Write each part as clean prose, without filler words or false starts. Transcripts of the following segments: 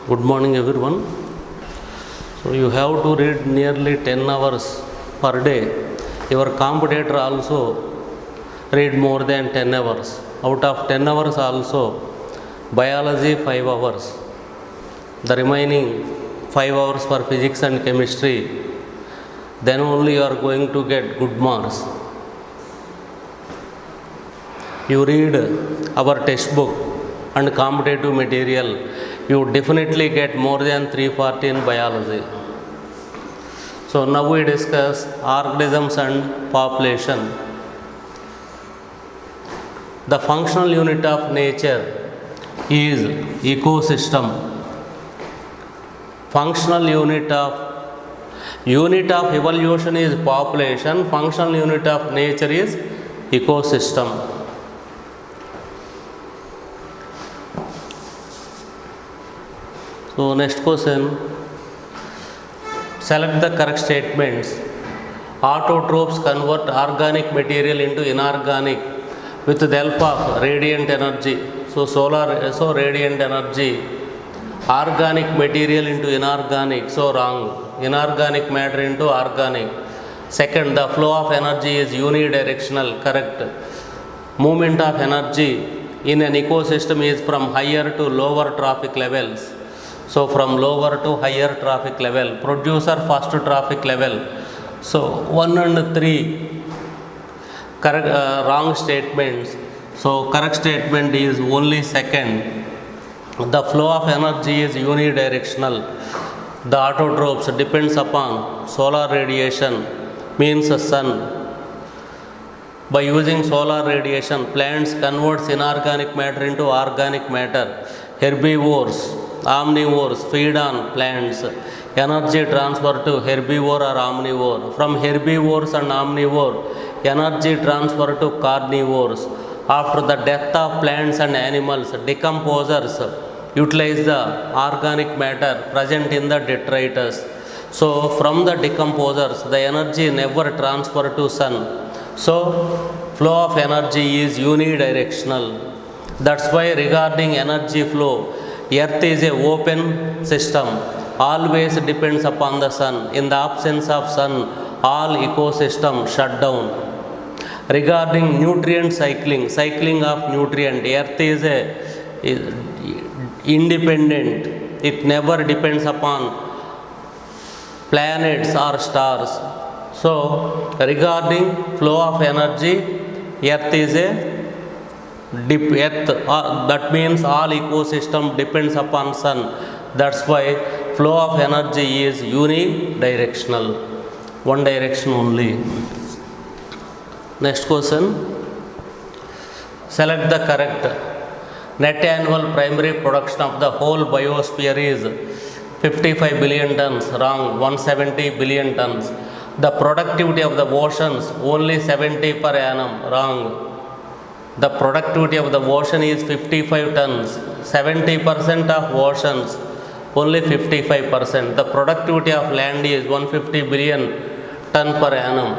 Good morning, everyone. So you have to read nearly 10 hours per day. Your competitor also read more than 10 hours. Out of 10 hours also, biology 5 hours. The remaining 5 hours for physics and chemistry. Then only you are going to get good marks. You read our textbook and competitive material, you definitely get more than 340 in biology. So now we discuss organisms and population. The functional unit of nature is ecosystem. Functional unit of evolution is population. Functional unit of nature is ecosystem. So next question, select the correct statements. Autotrophs convert organic material into inorganic with the help of radiant energy. So radiant energy, organic material into inorganic, so wrong. Inorganic matter into organic. Second, the flow of energy is unidirectional, correct. Movement of energy in an ecosystem is from higher to lower trophic levels. So from lower to higher trophic level. Producer first trophic level. So 1 and 3 correct, wrong statements. So correct statement is only second. The flow of energy is unidirectional. The autotrophs depends upon solar radiation, means the sun. By using solar radiation, plants converts inorganic matter into organic matter. Herbivores, omnivores feed on plants. Energy transfer to herbivore or omnivore. From herbivores and omnivore, energy transfer to carnivores. After the death of plants and animals, decomposers utilize the organic matter present in the detritus. So from the decomposers, the energy never transfer to sun. So flow of energy is unidirectional. That's why regarding energy flow, Earth is a open system, always depends upon the sun. In the absence of sun, all ecosystem shut down. Regarding nutrient cycling of nutrient, Earth is independent. It never depends upon planets or stars. So regarding flow of energy, Earth is that means all ecosystem depends upon sun. That's why flow of energy is unidirectional, one direction only. Next question, select the correct. Net annual primary production of the whole biosphere is 55 billion tons, wrong. 170 billion tons. The productivity of the oceans only 70 per annum, wrong. The productivity of the ocean is 55 tons. 70% of oceans, only 55%. The productivity of land is 150 billion ton per annum.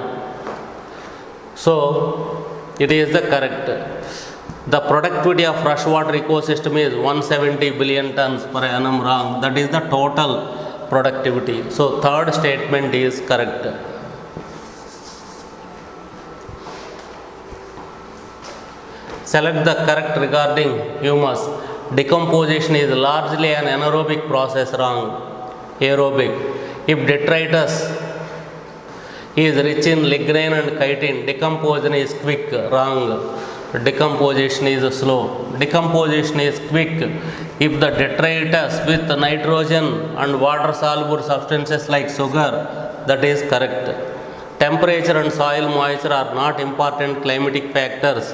So it is the correct. The productivity of freshwater ecosystem is 170 billion tons per annum, wrong. That is the total productivity. So third statement is correct. Select the correct regarding humus. Decomposition is largely an anaerobic process, wrong. Aerobic. If detritus is rich in lignin and chitin, decomposition is quick, wrong. Decomposition is slow. Decomposition is quick if the detritus with nitrogen and water soluble substances like sugar, that is correct. Temperature and soil moisture are not important climatic factors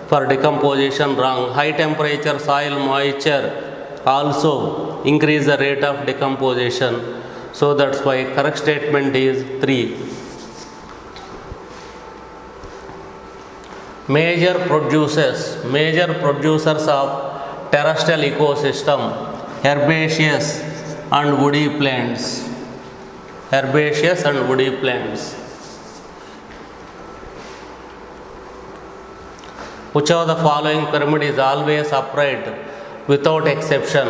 for decomposition, wrong. High temperature, soil moisture also increase the rate of decomposition. So that's why correct statement is 3. Major producers of terrestrial ecosystem, herbaceous and woody plants. Herbaceous and woody plants. Which of the following pyramid is always upright without exception?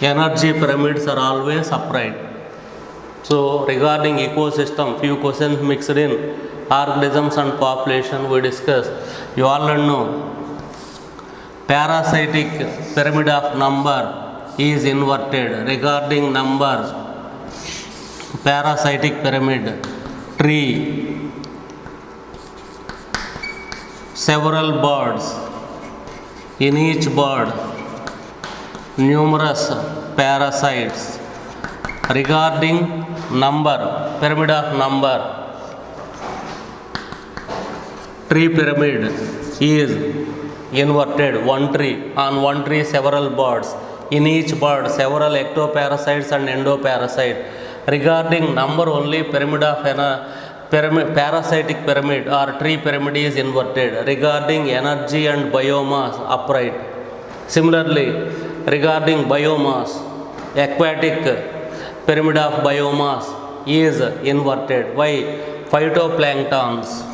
energy pyramids are always upright. So regarding ecosystem, few questions mixed in organisms and population we discussed. You already know parasitic pyramid of number is inverted. Regarding number, parasitic pyramid, tree, several birds, in each bird numerous parasites. Regarding number, pyramid of number, tree pyramid is inverted. One tree, on one tree several birds, in each bird several ectoparasites and endoparasite. Regarding number only, pyramid of parasitic pyramid or tree pyramid is inverted. Regarding energy and biomass, upright. Similarly, regarding biomass, aquatic pyramid of biomass is inverted. Why? Phytoplanktons.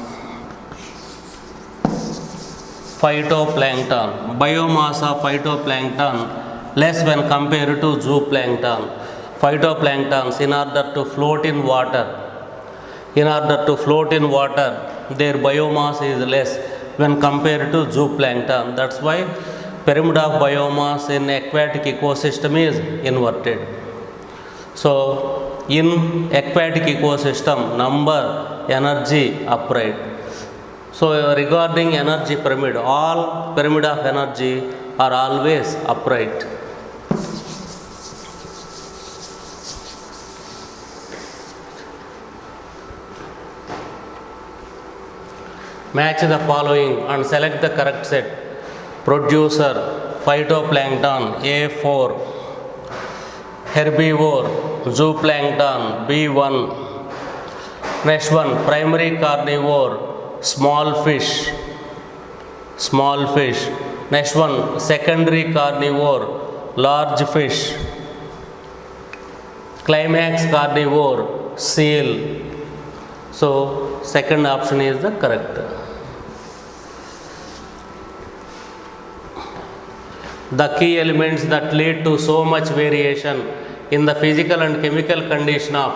Biomass of phytoplankton less when compared to zooplankton. Phytoplanktons, in order to float in water, their biomass is less when compared to zooplankton. That's why pyramid of biomass in aquatic ecosystem is inverted. So in aquatic ecosystem, number, energy, upright. So regarding energy pyramid, all pyramid of energy are always upright. Match the following and select the correct set. Producer, phytoplankton, A4. Herbivore, zooplankton, B1. Next one, primary carnivore, small fish. Next one, secondary carnivore, large fish. Climax carnivore, seal. So second option is the correct. The key elements that lead to so much variation in the physical and chemical condition of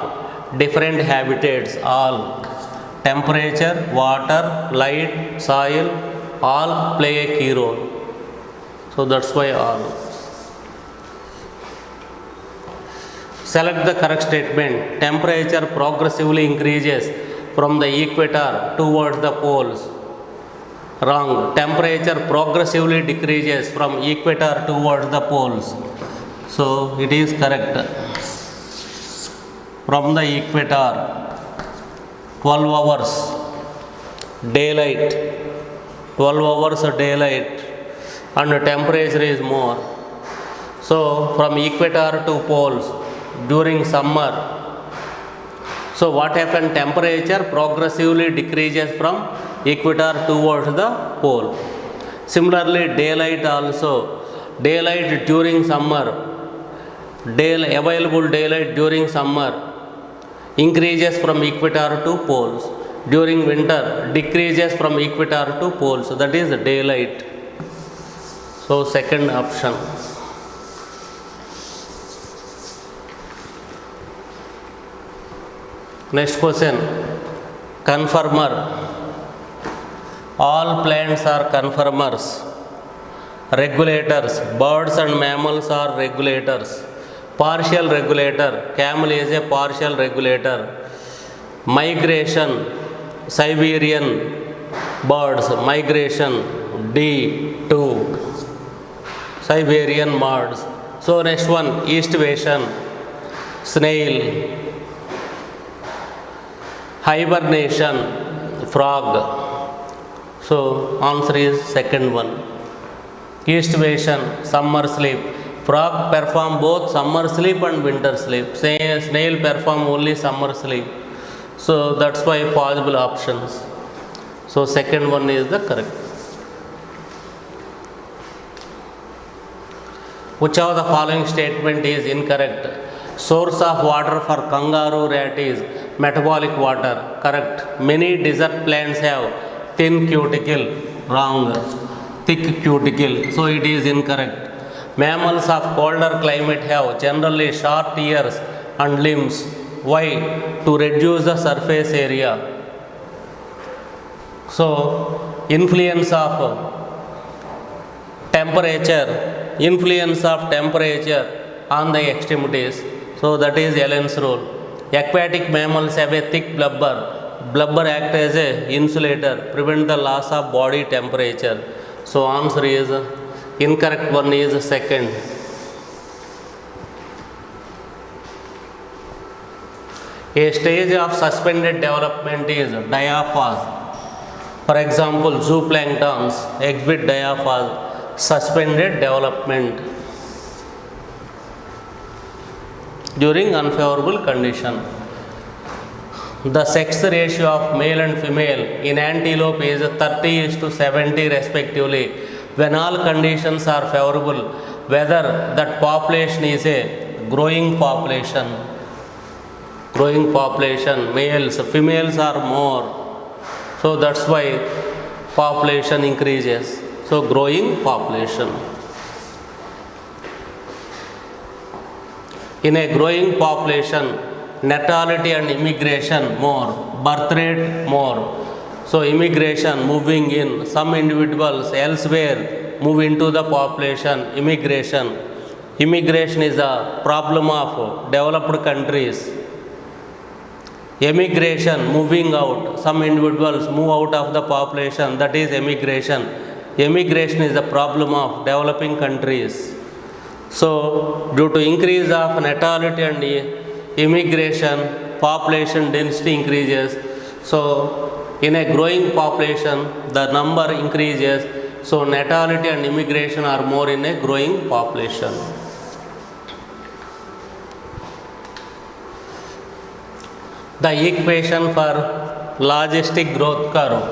different habitats, all temperature, water, light, soil, all play a key role. So that's why all. Select the correct statement. Temperature progressively increases from the equator towards the poles. Wrong. Temperature progressively decreases from equator towards the poles. So it is correct. From the equator, 12 hours daylight, 12 hours of daylight, and the temperature is more. So from equator to poles during summer. So what happened? Temperature progressively decreases from equator towards the pole. Similarly, daylight also. Daylight during summer, available daylight during summer increases from equator to poles. During winter, decreases from equator to poles. So that is daylight. So second option. Next question. Conformer. All plants are conformers. Regulators. Birds and mammals are regulators. Partial regulator. Camel is a partial regulator. Migration. Siberian birds. Migration. D2. Siberian birds. So next one. Eastivation. Snail. Hibernation. Frog. So answer is second one. Eastivation, summer sleep. Frog perform both summer sleep and winter sleep. Snail perform only summer sleep. So that's why possible options. So second one is the correct. Which of the following statement is incorrect? Source of water for kangaroo rat is metabolic water. Correct. Many desert plants have thin cuticle. Wrong. Thick cuticle. So it is incorrect. Mammals of colder climate have generally short ears and limbs. Why? To reduce the surface area. So, influence of temperature on the extremities. So that is Allen's rule. Aquatic mammals have a thick blubber. Blubber act as a insulator, prevent the loss of body temperature. So answer is incorrect one is second. A stage of suspended development is diaphase. For example, zooplanktons exhibit diaphase, suspended development during unfavorable condition. The sex ratio of male and female in antelope is 30:70 respectively. When all conditions are favorable, whether that population is a growing population, males, females are more. So that's why population increases. So growing population. In a growing population, natality and immigration more, birth rate more. So immigration moving in, some individuals elsewhere move into the population, immigration. Immigration is a problem of developed countries. Emigration, moving out, some individuals move out of the population, that is emigration. Emigration is a problem of developing countries. So, due to increase of natality and immigration, population density increases. So, in a growing population, the number increases. So, natality and immigration are more in a growing population. The equation for logistic growth curve.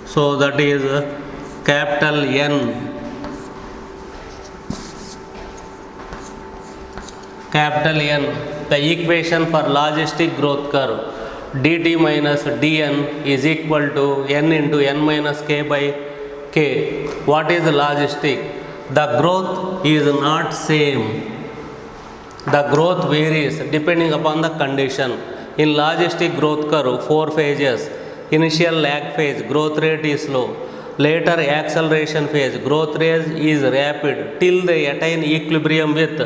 So, that is capital N. Capital N, the equation for logistic growth curve, dt minus dn is equal to n into n minus k by k. What is logistic? The growth is not same. The growth varies depending upon the condition. In logistic growth curve, 4 phases. Initial lag phase, growth rate is slow. Later acceleration phase, growth rate is rapid till they attain equilibrium with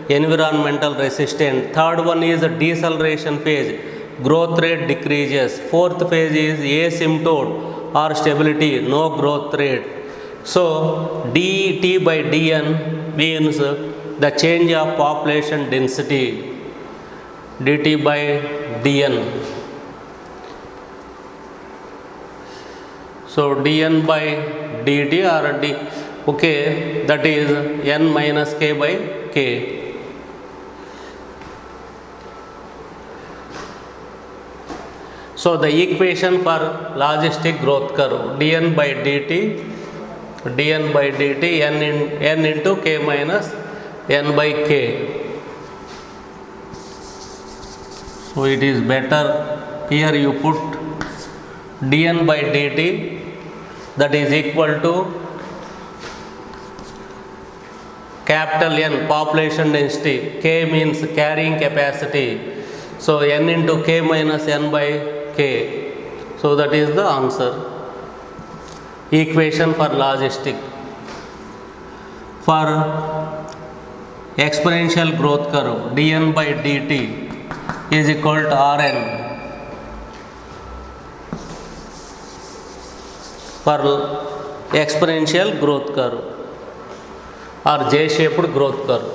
environmental resistance. Third one is deceleration phase, growth rate decreases. Fourth phase is asymptote or stability, no growth rate. So dt by dn means the change of population density, dt by dn. So dn by dt or d, okay, that is n minus k by k. So the equation for logistic growth curve, dn by dt n into k minus n by k. So it is better here you put dn by dt, that is equal to capital N, population density, k means carrying capacity. So n into k minus n by k. So that is the answer. Equation for logistic. For exponential growth curve, dn by dt is equal to Rn. For exponential growth curve or J-shaped growth curve.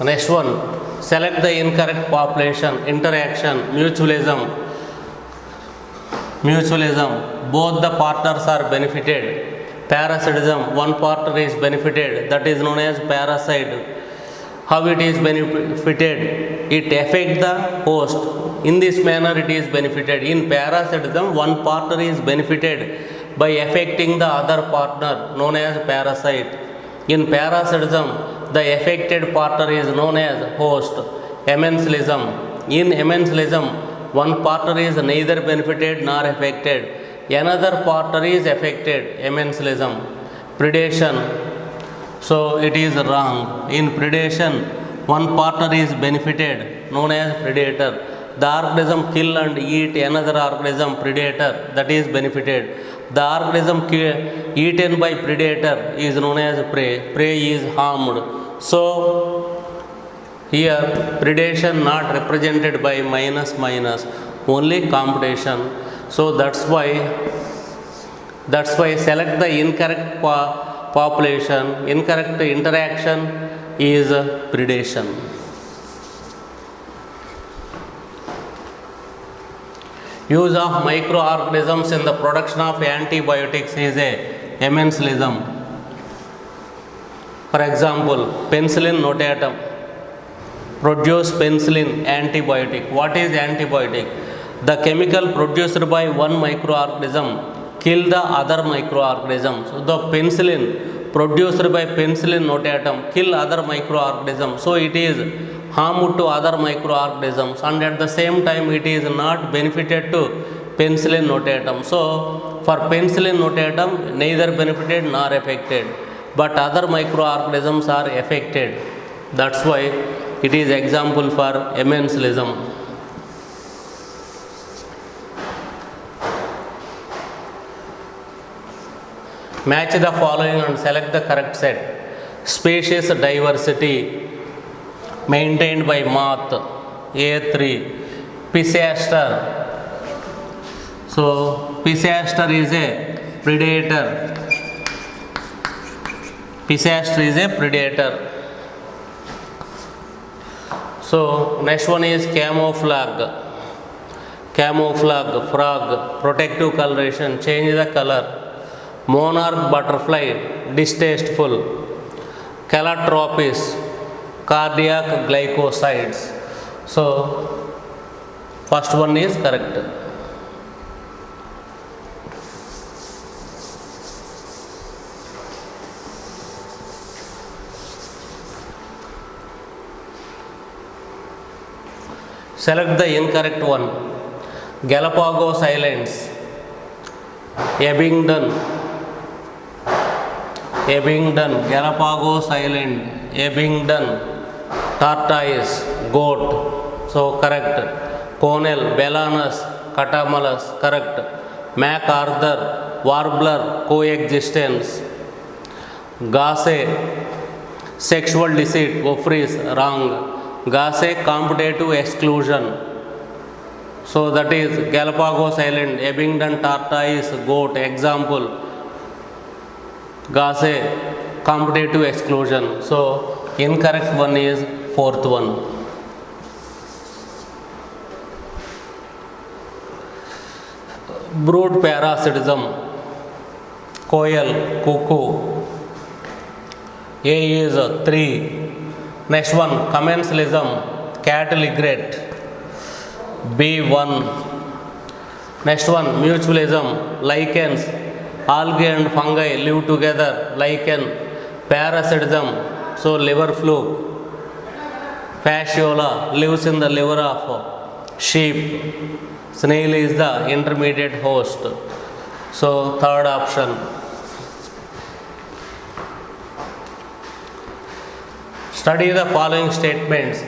Next one, select the incorrect population, interaction, mutualism. Both the partners are benefited. Parasitism, one partner is benefited, that is known as parasite. How it is benefited? It affects the host. In this manner it is benefited. In parasitism, one partner is benefited by affecting the other partner, known as parasite. In parasitism, the affected partner is known as host. Commensalism. In commensalism, one partner is neither benefited nor affected. another partner is affected, commensalism. Predation, so it is wrong. In predation, one partner is benefited, known as predator. The organism kill and eat another organism, predator, that is benefited. The organism eaten by predator is known as prey. Prey is harmed. So here predation not represented by minus minus, only competition. So that's why select the incorrect population. Incorrect interaction is predation. Use of microorganisms in the production of antibiotics is a commensalism. For example, penicillin notatum produce penicillin antibiotic. What is antibiotic? The chemical produced by one microorganism kill the other microorganism. So the penicillin produced by penicillin notatum kill other microorganisms. So it is harm to other microorganisms, and at the same time it is not benefited to penicillin notatum. So for penicillin notatum neither benefited nor affected, but other microorganisms are affected. That's why it is example for commensalism. Match the following and select the correct set. Species diversity maintained by moth, A3. Pisiaster, so Pisiaster is a predator. Pisiaster is a predator. So next one is camouflage. Camouflage, frog, protective coloration, change the color. Monarch butterfly, distasteful. Calotropis, cardiac glycosides. So first one is correct. Select the incorrect one. Galapagos Islands, Abingdon, Galapagos Island, Abingdon. Tortoise, goat, so correct. Cornell, Belanus, Catamalus, correct. MacArthur, warbler, coexistence. Gasse, sexual deceit, Ophrys, wrong. Gasse, competitive exclusion. So that is Galapagos Island, Abingdon, tortoise, goat. Example, Gasse, competitive exclusion. So incorrect one is fourth one. Brood parasitism, Koel, cuckoo. A is 3. Next one, commensalism, cattle egret, B1. Next one, mutualism, lichens, algae and fungi live together, lichen. Parasitism, so liver fluke. Fasciola lives in the liver of sheep. Snail is the intermediate host. So third option. Study the following statements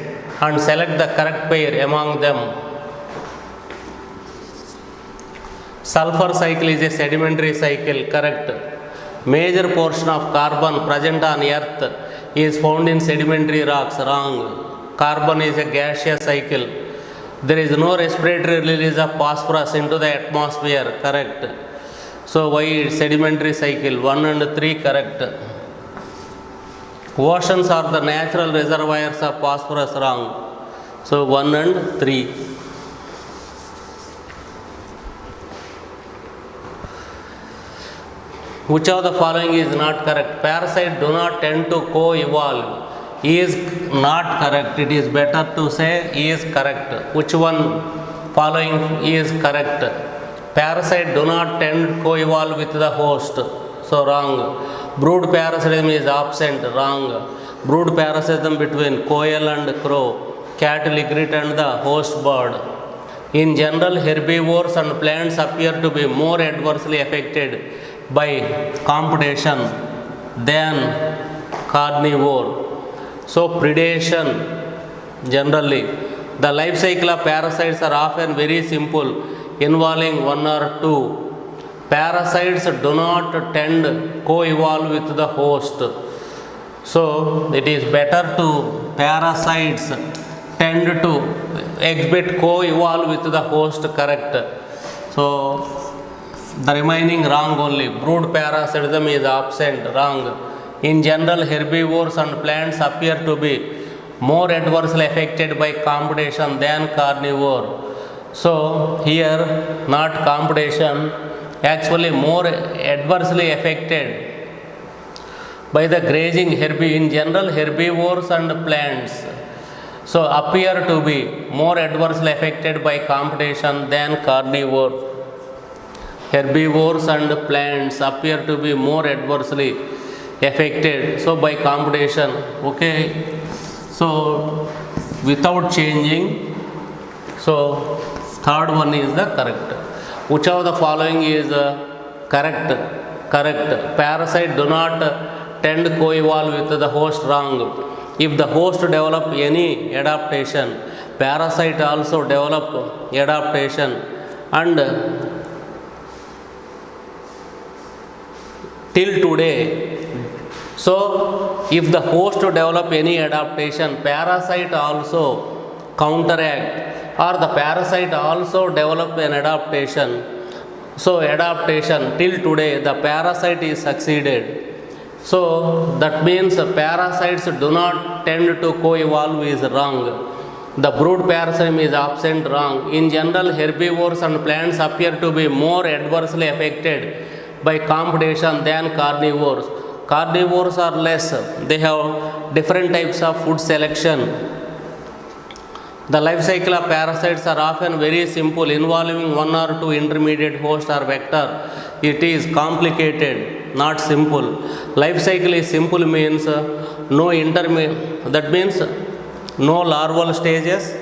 and select the correct pair among them. Sulfur cycle is a sedimentary cycle, correct. Major portion of carbon present on earth is found in sedimentary rocks, wrong. Carbon is a gaseous cycle. There is no respiratory release of phosphorus into the atmosphere, correct. So why sedimentary cycle? 1 and 3 correct. Oceans are the natural reservoirs of phosphorus, wrong. So 1 and 3. Which of the following is not correct? Parasites do not tend to co-evolve. Is not correct. It is better to say is correct. Which one following is correct? Parasites do not tend to co-evolve with the host. So wrong. Brood parasitism is absent, wrong. Brood parasitism between quail and crow, cattle egret and the host bird. In general, herbivores and plants appear to be more adversely affected by competition than carnivore. So, predation generally. The life cycle of parasites are often very simple, involving one or two. Parasites do not tend co-evolve with the host. So, it is better to parasites tend to exhibit co-evolve with the host, correct. So, the remaining wrong only. Brood parasitism is absent, wrong. In general, herbivores and plants appear to be more adversely affected by competition than carnivore. So, here not competition, actually more adversely affected by the grazing in general herbivores and plants. So, appear to be more adversely affected by competition than carnivore. Herbivores and plants appear to be more adversely affected, so by competition, okay. So, without changing, so third one is the correct. Which of the following is correct? Correct. Parasite do not tend co-evolve with the host, wrong. If the host develop any adaptation, parasite also develop adaptation, and till today, so if the host develop any adaptation, parasite also counteract, or the parasite also develop an adaptation. So, adaptation till today the parasite is succeeded. So, that means parasites do not tend to co-evolve is wrong. The brood parasitism is absent, wrong. In general, herbivores and plants appear to be more adversely affected by competition than carnivores. Carnivores are less, they have different types of food selection. The life cycle of parasites are often very simple, involving one or two intermediate host or vector. It is complicated, not simple. Life cycle is simple means no intermediate, that means no larval stages,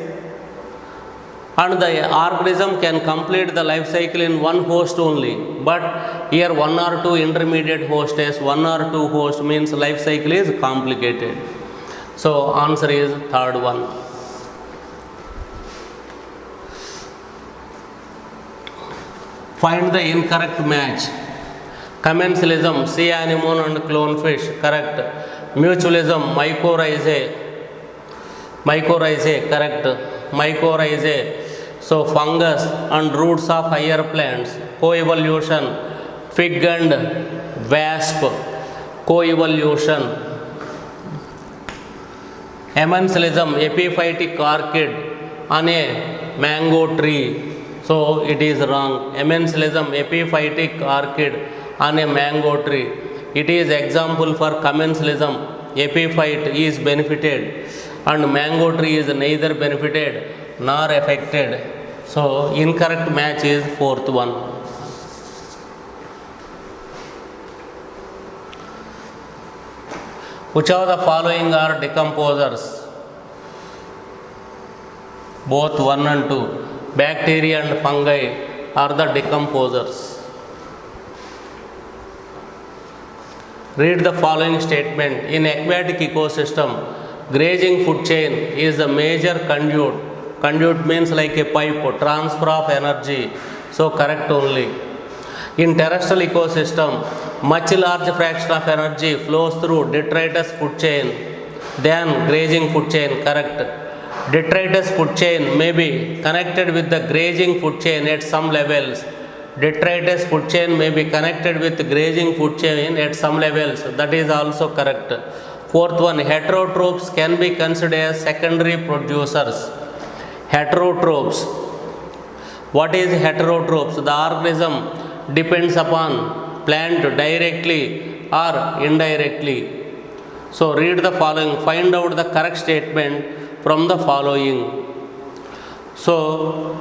and the organism can complete the life cycle in one host only. But here one or two intermediate hosts, one or two hosts means life cycle is complicated. So, answer is third one. Find the incorrect match. Commensalism, sea anemone and clownfish, correct. Mutualism, mycorrhizae, correct. Mycorrhizae, so fungus and roots of higher plants. Coevolution, fig and wasp, coevolution. Emancilism, epiphytic orchid on a mango tree. So, it is wrong. Emancilism, epiphytic orchid on a mango tree. It is example for commensalism. Epiphyte is benefited and mango tree is neither benefited nor affected. So, incorrect match is fourth one. Which of the following are decomposers? Both 1 and 2. Bacteria and fungi are the decomposers. Read the following statement. In aquatic ecosystem, grazing food chain is the major conduit. Conduit means like a pipe, transfer of energy. So, correct only. In terrestrial ecosystem, much large fraction of energy flows through detritus food chain than grazing food chain, correct. Detritus food chain may be connected with the grazing food chain at some levels. Detritus food chain may be connected with grazing food chain at some levels. That is also correct. Fourth one, heterotrophs can be considered as secondary producers. Heterotrophs. What is heterotrophs? The organism depends upon plant directly or indirectly. So, read the following. Find out the correct statement from the following. So,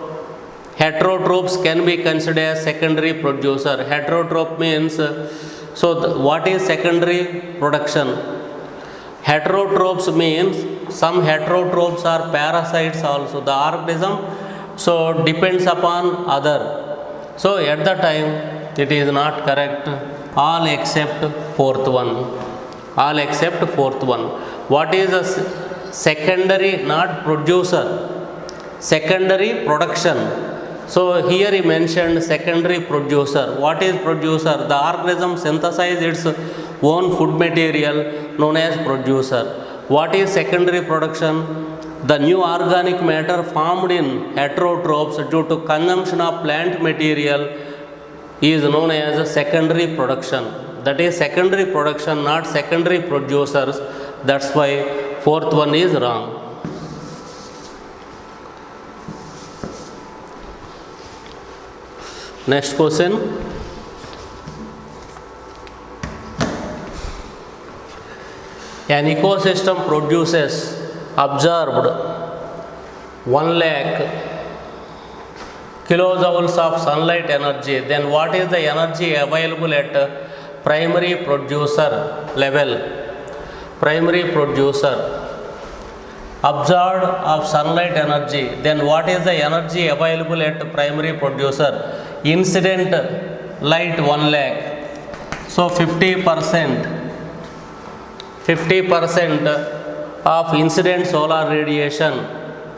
heterotrophs can be considered as secondary producer. Heterotroph means, so what is secondary production? Heterotrophs means some heterotrophs are parasites also. The organism so depends upon other. So at the time it is not correct. All except fourth one. All except fourth one. What is a secondary, not producer? Secondary production. So here he mentioned secondary producer. What is producer? The organism synthesize its own food material known as producer. What is secondary production? The new organic matter formed in heterotrophs due to consumption of plant material is known as secondary production. That is secondary production, not secondary producers. That's why fourth one is wrong. Next question. An ecosystem produces absorbed 1 lakh kilojoules of sunlight energy. Then what is the energy available at primary producer level? Primary producer absorbed of sunlight energy. Then what is the energy available at primary producer? Incident light 1 lakh. So 50% of incident solar radiation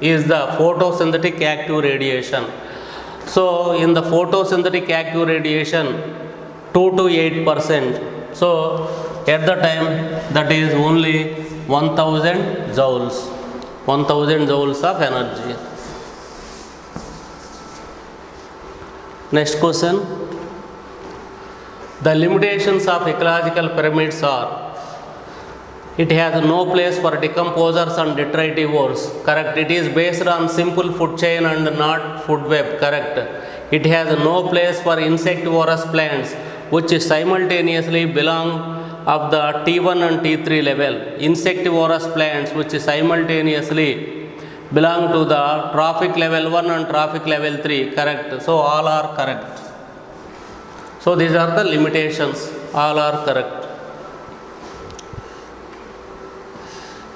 is the photosynthetic active radiation. So in the photosynthetic active radiation 2 to 8%. So at the time that is only 1000 joules. 1000 joules of energy. Next question. The limitations of ecological pyramids are: it has no place for decomposers and detritivores. Correct. It is based on simple food chain and not food web. Correct. It has no place for insectivorous plants which simultaneously belong of the T1 and T3 level. Insectivorous plants which simultaneously belong to the trophic level 1 and trophic level 3. Correct. So all are correct. So these are the limitations. All are correct.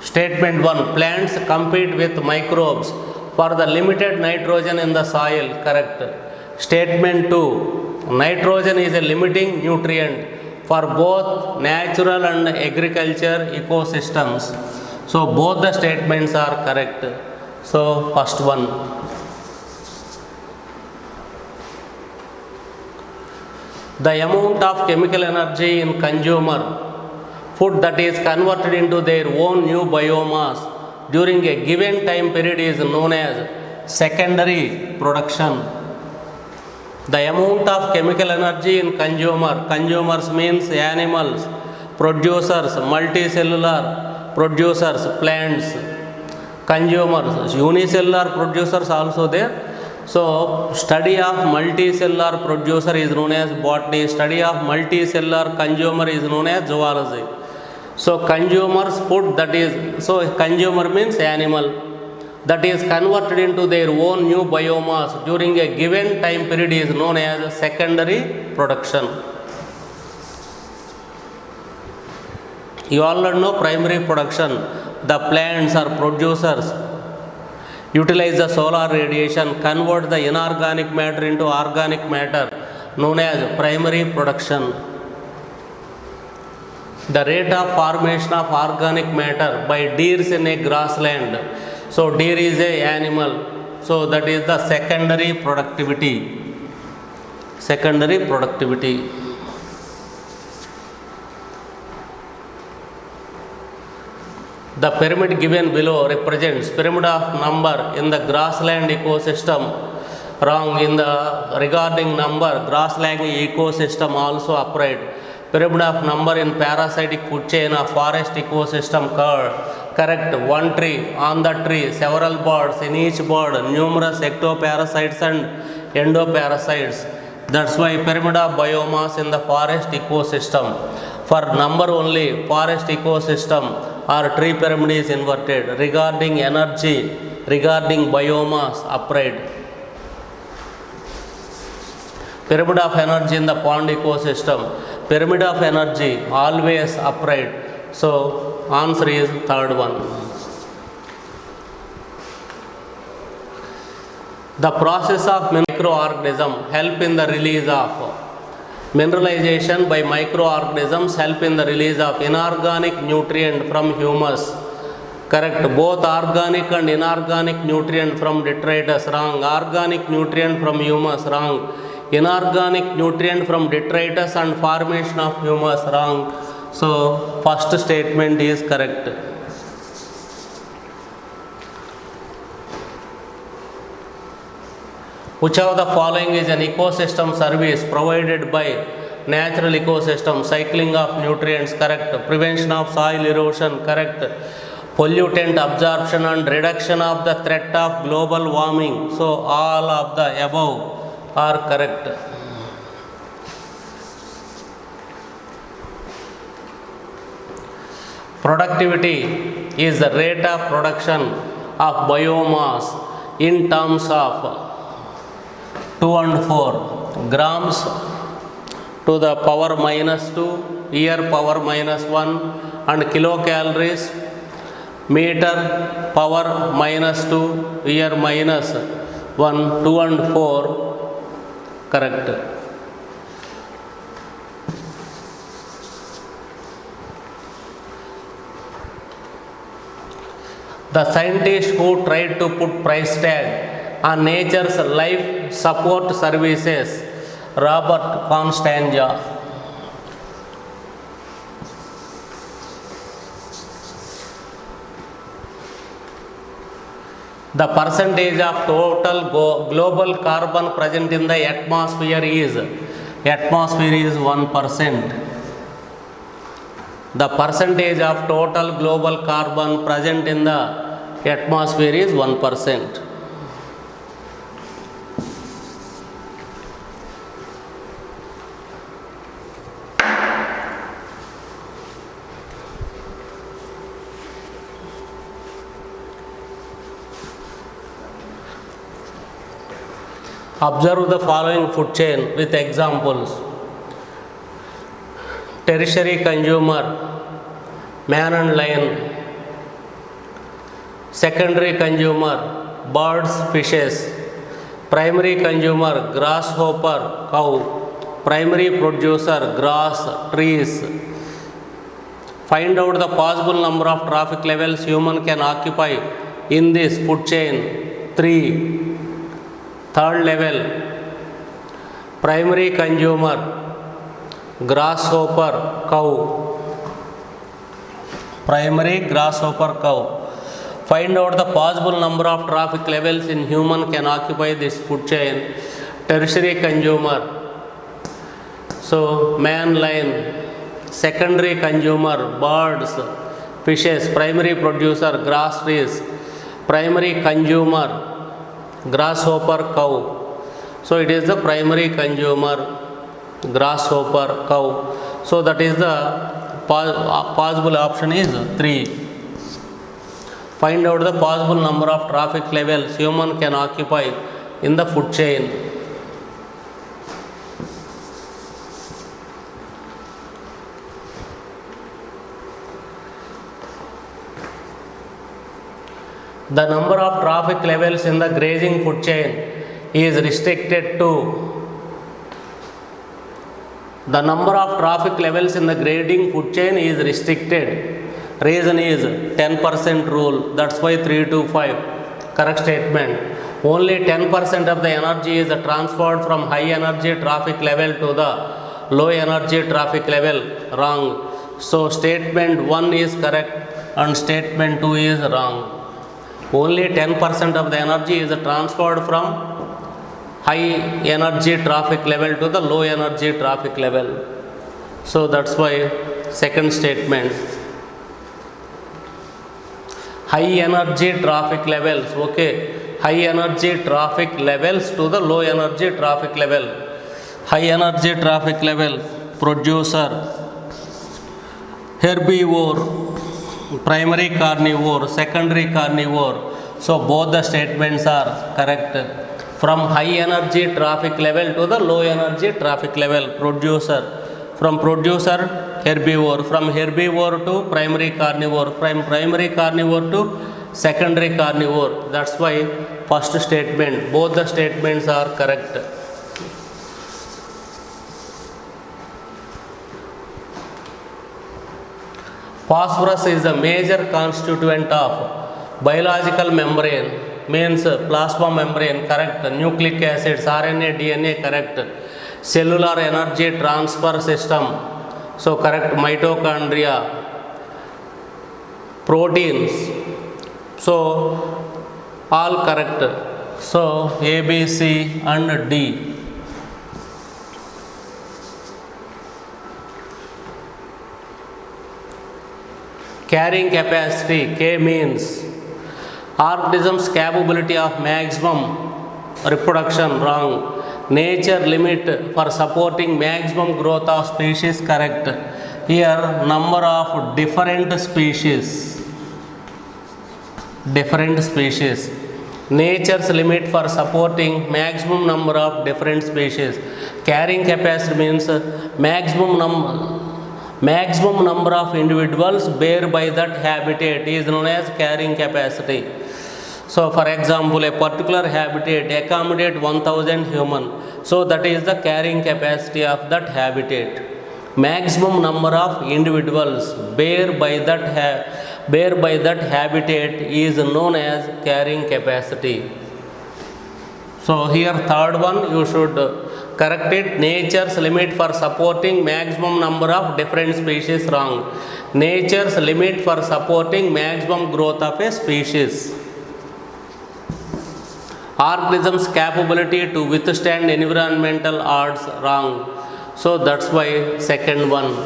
Statement 1. Plants compete with microbes for the limited nitrogen in the soil. Correct. Statement 2. Nitrogen is a limiting nutrient for both natural and agriculture ecosystems. So both the statements are correct. So first one. The amount of chemical energy in consumer food that is converted into their own new biomass during a given time period is known as secondary production. The amount of chemical energy in consumers means animals, producers, multicellular producers, plants, consumers, unicellular producers also there. So study of multicellular producer is known as botany, study of multicellular consumer is known as zoology. So consumers food, that is, so consumer means animal, that is converted into their own new biomass during a given time period is known as secondary production. You already know primary production. The plants or producers utilize the solar radiation, convert the inorganic matter into organic matter known as primary production. The rate of formation of organic matter by deers in a grassland. So deer is a animal, so that is the secondary productivity. Secondary productivity. The pyramid given below represents pyramid of number in the grassland ecosystem. Wrong. In the regarding number, grassland ecosystem also upright. Pyramid of number in parasitic food chain of forest ecosystem curve. Correct. One tree, on the tree several birds, in each bird numerous ectoparasites and endoparasites. That's why pyramid of biomass in the forest ecosystem. For number only, forest ecosystem or tree pyramid is inverted. Regarding energy, regarding biomass, upright. Pyramid of energy in the pond ecosystem. Pyramid of energy always upright. So answer is third one. The process of microorganism help in the release of mineralization by microorganisms help in the release of inorganic nutrient from humus. Correct. Both organic and inorganic nutrient from detritus. Wrong. Organic nutrient from humus. Wrong. Inorganic nutrient from detritus and formation of humus. Wrong. So first statement is correct. Which of the following is an ecosystem service provided by natural ecosystem? Cycling of nutrients. Correct. Prevention of soil erosion. Correct. Pollutant absorption and reduction of the threat of global warming. So all of the above are correct. Productivity is the rate of production of biomass in terms of 2 and 4 grams to the power minus 2, year power minus 1, and kilocalories meter power minus 2, year minus 1, 2 and 4 correct. The scientist who tried to put price tag on nature's life support services, Robert Constanja. The percentage of total global carbon present in the atmosphere is 1%. The percentage of total global carbon present in the atmosphere is 1%. Observe the following food chain with examples. Tertiary consumer, man and lion. Secondary consumer, birds, fishes. Primary consumer, grasshopper, cow. Primary producer, grass, trees. Find out the possible number of traffic levels human can occupy in this food chain. 3. Third level, primary consumer, grasshopper, cow. Primary grasshopper, cow. Find out the possible number of traffic levels in human can occupy this food chain. Tertiary consumer, so man, lion. Secondary consumer, birds, fishes. Primary producer, grass, trees. Primary consumer, grasshopper, cow. So it is the primary consumer, grasshopper, cow. So that is the possible option is 3. Find out the possible number of traffic levels human can occupy in the food chain. The number of traffic levels in the grazing food chain is restricted to. The number of traffic levels in the grading food chain is restricted. Reason is 10% rule. That's why 3 to 5. Correct statement. Only 10% of the energy is transferred from high energy traffic level to the low energy traffic level. Wrong. So statement 1 is correct and statement 2 is wrong. Only 10% of the energy is transferred from high energy traffic level to the low energy traffic level. So that's why second statement. High energy traffic levels, okay. High energy traffic levels to the low energy traffic level. High energy traffic level, producer, herbivore, primary carnivore, secondary carnivore. So both the statements are correct. From high energy traffic level to the low energy traffic level, producer. From producer, herbivore. From herbivore to primary carnivore. From primary carnivore to secondary carnivore. That's why first statement, both the statements are correct. Phosphorus is a major constituent of biological membrane, means plasma membrane, correct. Nucleic acids, RNA, DNA, correct. Cellular energy transfer system, so correct. Mitochondria, proteins, so all correct. So A, B, C and D. Carrying capacity, K means organism's capability of maximum reproduction, wrong. Nature limit for supporting maximum growth of species, correct. Here number of different species, nature's limit for supporting maximum number of different species. Carrying capacity means maximum number of individuals bear by that habitat is known as carrying capacity. So for example, a particular habitat accommodate 1000 human, so that is the carrying capacity of that habitat. Maximum number of individuals bear by that habitat is known as carrying capacity. So here third one you should correct it. Nature's limit for supporting maximum number of different species, wrong. Nature's limit for supporting maximum growth of a species. Organism's capability to withstand environmental odds, wrong. So that's why second one.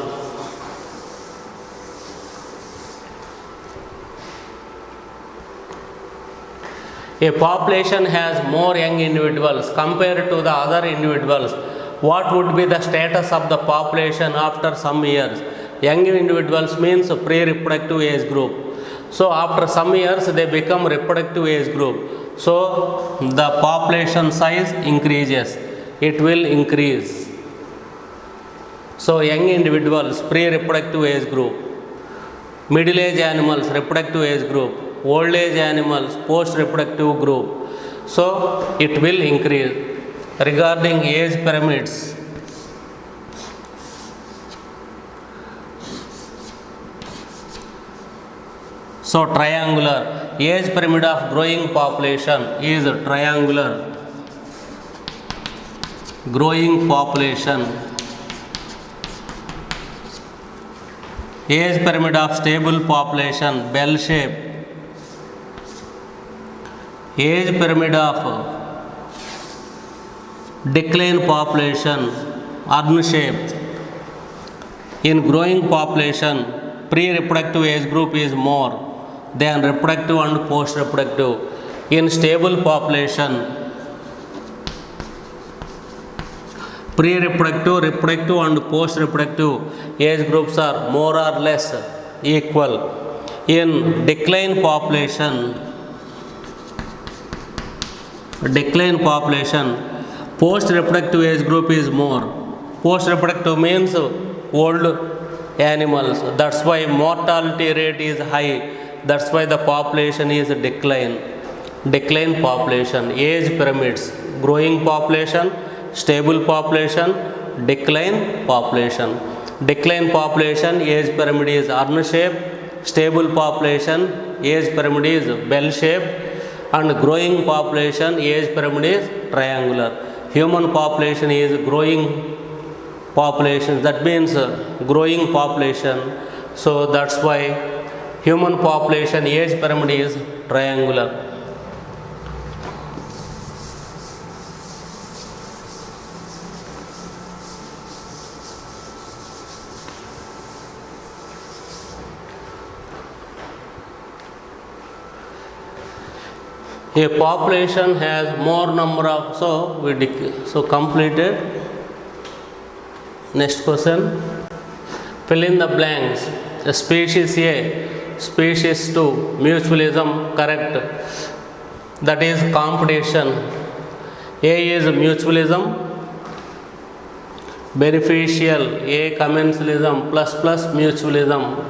A population has more young individuals compared to the other individuals. What would be the status of the population after some years? Young individuals means pre-reproductive age group. So after some years they become reproductive age group. So the population size increases. It will increase. So young individuals, pre-reproductive age group. Middle age animals, reproductive age group. Old age animals, post-reproductive group. So it will increase. Regarding age pyramids, so triangular. Age pyramid of growing population is triangular. Growing population. Age pyramid of stable population, bell shape. Age pyramid of decline population, urn shape. In growing population, pre-reproductive age group is more than reproductive and post-reproductive. In stable population, pre-reproductive, reproductive and post-reproductive age groups are more or less equal. In decline population, post-reproductive age group is more. Post-reproductive means old animals. That's why mortality rate is high. That's why the population is decline. Decline population, age pyramids, growing population, stable population, decline population. Decline population, age pyramid is urn shape. Stable population, age pyramid is bell shape. And growing population, age pyramid is triangular. Human population is growing population, that means growing population. So that's why human population age pyramid is triangular. A population has more number of, so completed. Next question, fill in the blanks. Species A, species 2, mutualism, correct. That is competition. A is mutualism, beneficial. A commensalism, plus mutualism.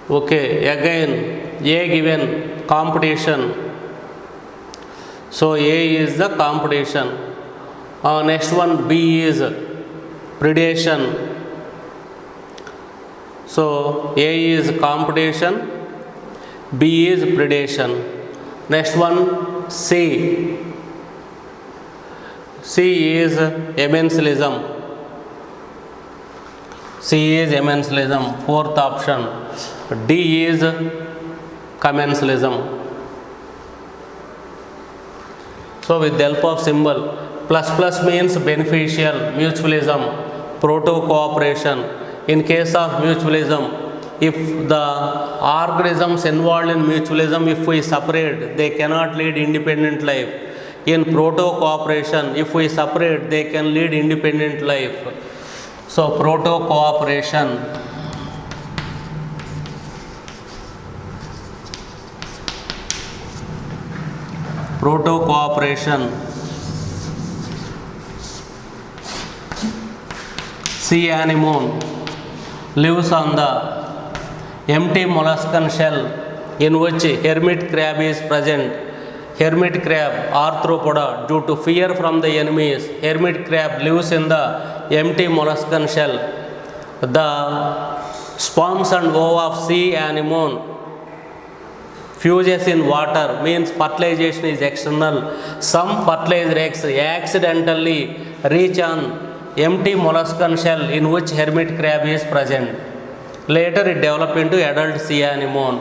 Okay, again A given competition. So A is the competition. Next one B is predation. So A is competition, B is predation. Next one C. C is emensilism. C is emensilism. Fourth option. D is commensalism. So with the help of symbol, plus plus means beneficial, mutualism, proto-cooperation. In case of mutualism, if the organisms involved in mutualism, if we separate, they cannot lead independent life. In proto-cooperation, if we separate, they can lead independent life. So proto-cooperation. Proto-cooperation. Sea anemone lives on the empty molluscan shell in which hermit crab is present. Hermit crab, arthropoda, due to fear from the enemies, hermit crab lives in the empty molluscan shell. The sperms and ova of sea anemone fuses in water, means fertilization is external. Some fertilized eggs accidentally reach on empty molluscan shell in which hermit crab is present. Later it develops into adult sea anemone.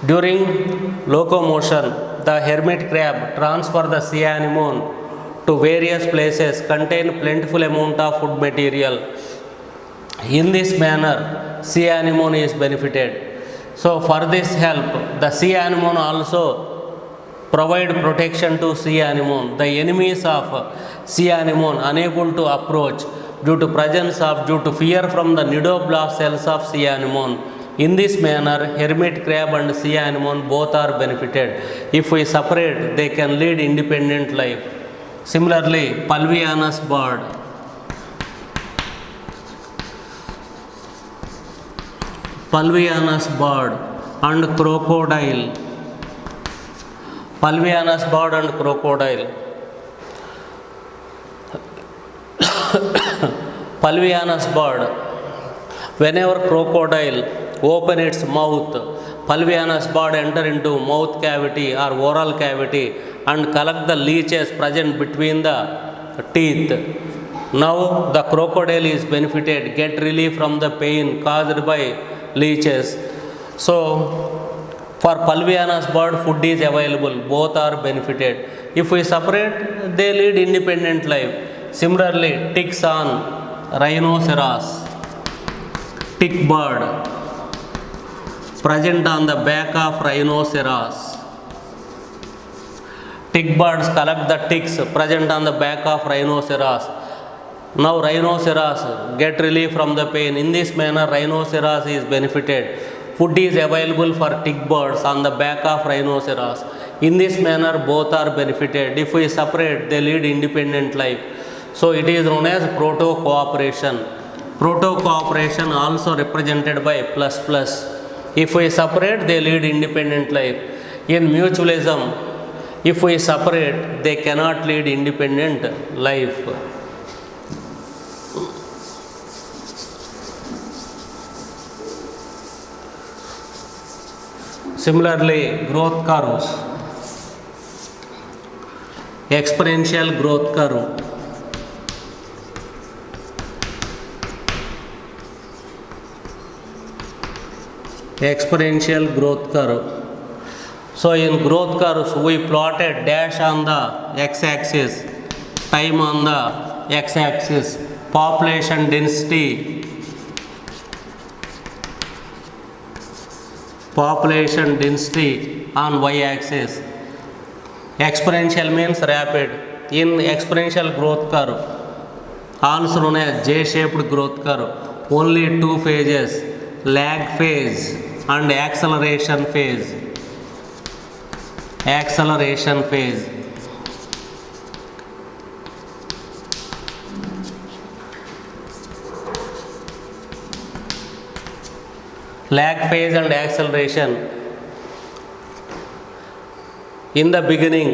During locomotion, the hermit crab transfers the sea anemone to various places, contain plentiful amount of food material. In this manner, sea anemone is benefited. So for this help, the sea anemone also provide protection to sea anemone. The enemies of sea anemone unable to approach due to fear from the nidoblast cells of sea anemone. In this manner, hermit crab and sea anemone both are benefited. If we separate, they can lead independent life. Similarly, Pulvianus bird. Pulvianus bird and crocodile. Pulvianus bird and crocodile. Pulvianus bird. Whenever crocodile open its mouth, Pulvianus bird enter into mouth cavity or oral cavity and collect the leeches present between the teeth. Now the crocodile is benefited, get relief from the pain caused by leeches. So for Pulvianus bird, food is available, both are benefited. If we separate, they lead independent life. Similarly, ticks on rhinoceros. Tick bird present on the back of rhinoceros. Tick birds collect the ticks present on the back of rhinoceros. Now rhinoceros get relief from the pain. In this manner, rhinoceros is benefited. Food is available for tick birds on the back of rhinoceros. In this manner, both are benefited. If we separate, they lead independent life. So it is known as proto-cooperation. Proto-cooperation also represented by plus plus. If we separate, they lead independent life. In mutualism, if we separate, they cannot lead independent life. Similarly, growth curves. Exponential growth curve. Exponential growth curve. So in growth curves, we plotted dash on the x-axis, time on the x-axis, population density, on y-axis. Exponential means rapid. In exponential growth curve, also known as J-shaped growth curve, only two phases, lag phase and acceleration phase. Acceleration phase. lag phase and acceleration. In the beginning,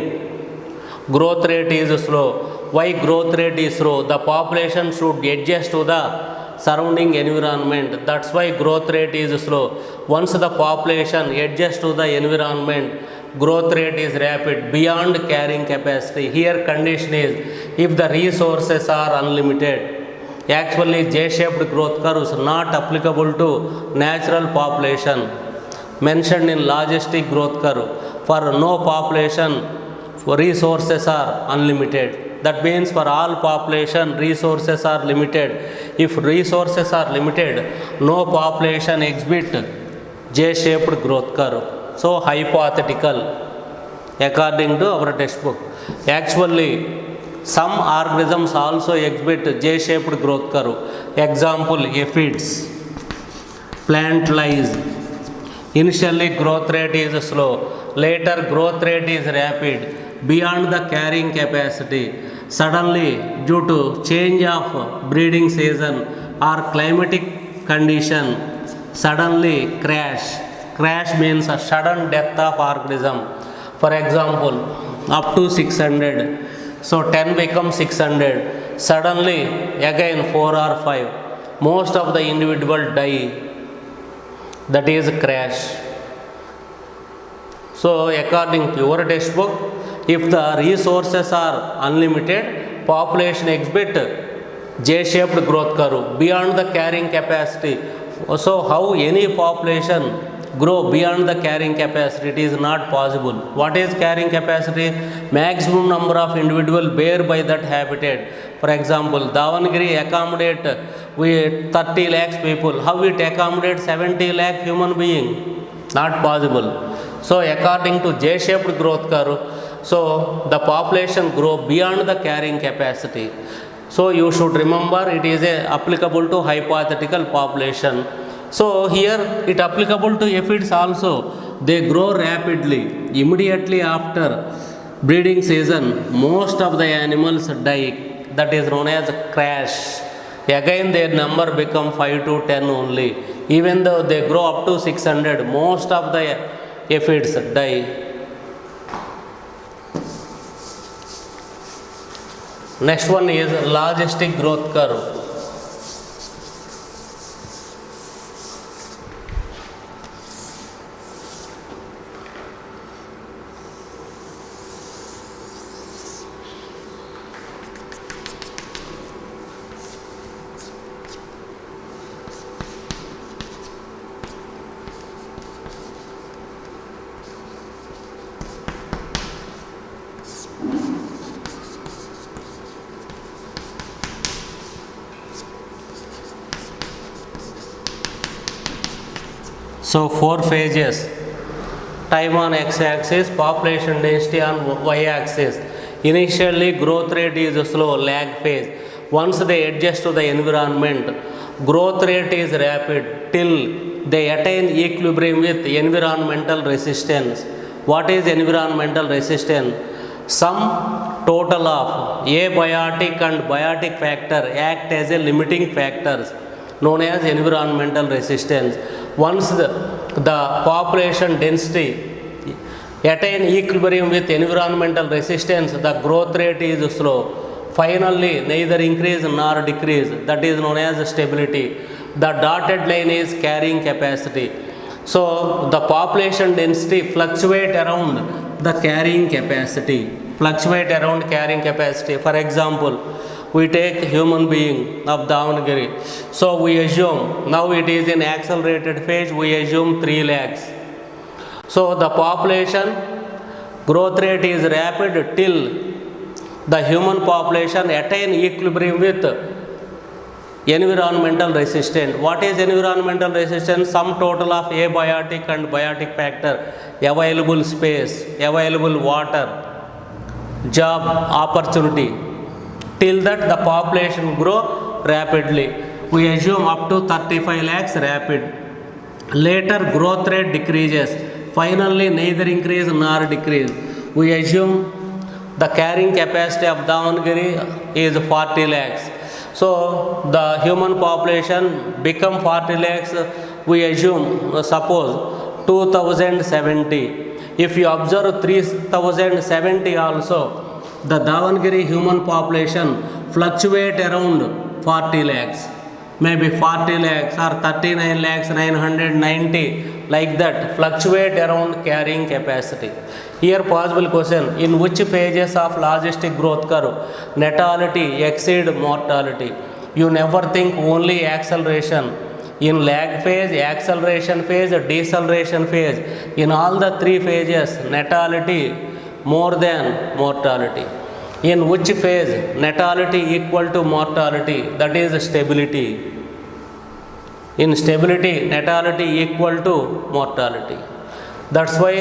growth rate is slow. Why growth rate is slow? The population should adjust to the surrounding environment. That's why growth rate is slow. Once the population adjusts to the environment, growth rate is rapid beyond carrying capacity. Here condition is if the resources are unlimited. Actually, J-shaped growth curve is not applicable to natural population mentioned in logistic growth curve. For no population, resources are unlimited. That means for all population, resources are limited. If resources are limited, no population exhibit J-shaped growth curve. So hypothetical according to our textbook. Actually, some organisms also exhibit J-shaped growth curve. Example, aphids, plant lice. Initially growth rate is slow, later growth rate is rapid beyond the carrying capacity. Suddenly, due to change of breeding season or climatic condition, suddenly crash. Crash means a sudden death of organism. For example, up to 600. So 10 becomes 600. Suddenly, again 4 or 5. Most of the individual die. That is crash. So according to your textbook, if the resources are unlimited, population exhibit J-shaped growth curve beyond the carrying capacity. So how any population grow beyond the carrying capacity? It is not possible. What is carrying capacity? Maximum number of individual bear by that habitat. For example, Davangiri accommodate with 30 lakhs people. How it accommodate 70 lakh human being? Not possible. So according to J-shaped growth curve, so the population grow beyond the carrying capacity. So you should remember it is applicable to hypothetical population. So here it applicable to aphids also. They grow rapidly. Immediately after breeding season, most of the animals die. That is known as crash. Again their number become 5 to 10 only. Even though they grow up to 600, most of the aphids die. Next one is logistic growth curve. So 4 phases. Time on x-axis, population density on y-axis. Initially growth rate is slow, lag phase. Once they adjust to the environment, growth rate is rapid till they attain equilibrium with environmental resistance. What is environmental resistance? Some total of abiotic and biotic factor act as a limiting factors known as environmental resistance. Once the population density attain equilibrium with environmental resistance, the growth rate is slow. Finally, neither increase nor decrease. That is known as stability. The dotted line is carrying capacity. So the population density fluctuate around the carrying capacity. Fluctuate around carrying capacity. For example, we take human being of Davangiri. So we assume now it is in accelerated phase, we assume 3 lakhs. So the population growth rate is rapid till the human population attain equilibrium with environmental resistance. What is environmental resistance? Sum total of abiotic and biotic factor, available space, available water, job opportunity. Till that the population grow rapidly. We assume up to 35 lakhs rapid. Later growth rate decreases. Finally neither increase nor decrease. We assume the carrying capacity of Davangiri is 40 lakhs. So the human population become 40 lakhs we assume, suppose 2070. If you observe 3070 also, the Davangere human population fluctuate around 40 lakhs. Maybe 40 lakhs or 39 lakhs 990, like that, fluctuate around carrying capacity. Here possible question, in which phases of logistic growth curve natality exceed mortality? You never think only acceleration. In lag phase, acceleration phase, deceleration phase, in all the three phases, natality more than mortality. In which phase natality equal to mortality? That is stability. In stability, natality equal to mortality. That's why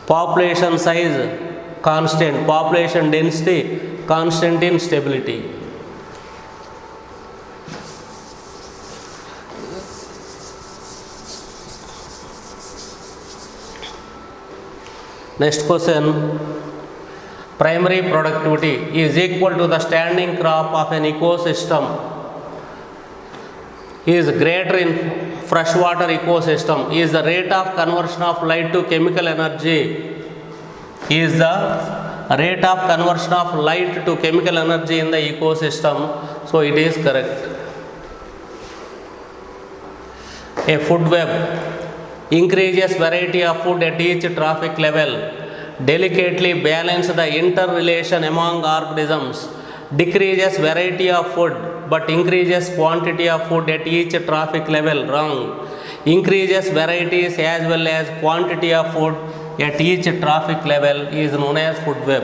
population size constant, population density constant in stability. Next question, primary productivity is equal to the standing crop of an ecosystem is greater in freshwater ecosystem. Is the rate of conversion of light to chemical energy, is the rate of conversion of light to chemical energy in the ecosystem. So it is correct. A food web increases variety of food at each trophic level, delicately balance the interrelation among organisms, decreases variety of food but increases quantity of food at each trophic level. Wrong. Increases varieties as well as quantity of food at each trophic level is known as food web.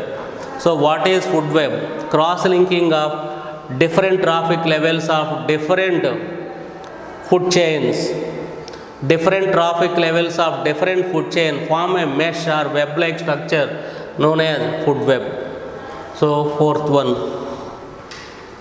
So what is food web? Cross-linking of different trophic levels of different food chains. Different trophic levels of different food chain form a mesh or web-like structure known as food web. So fourth one.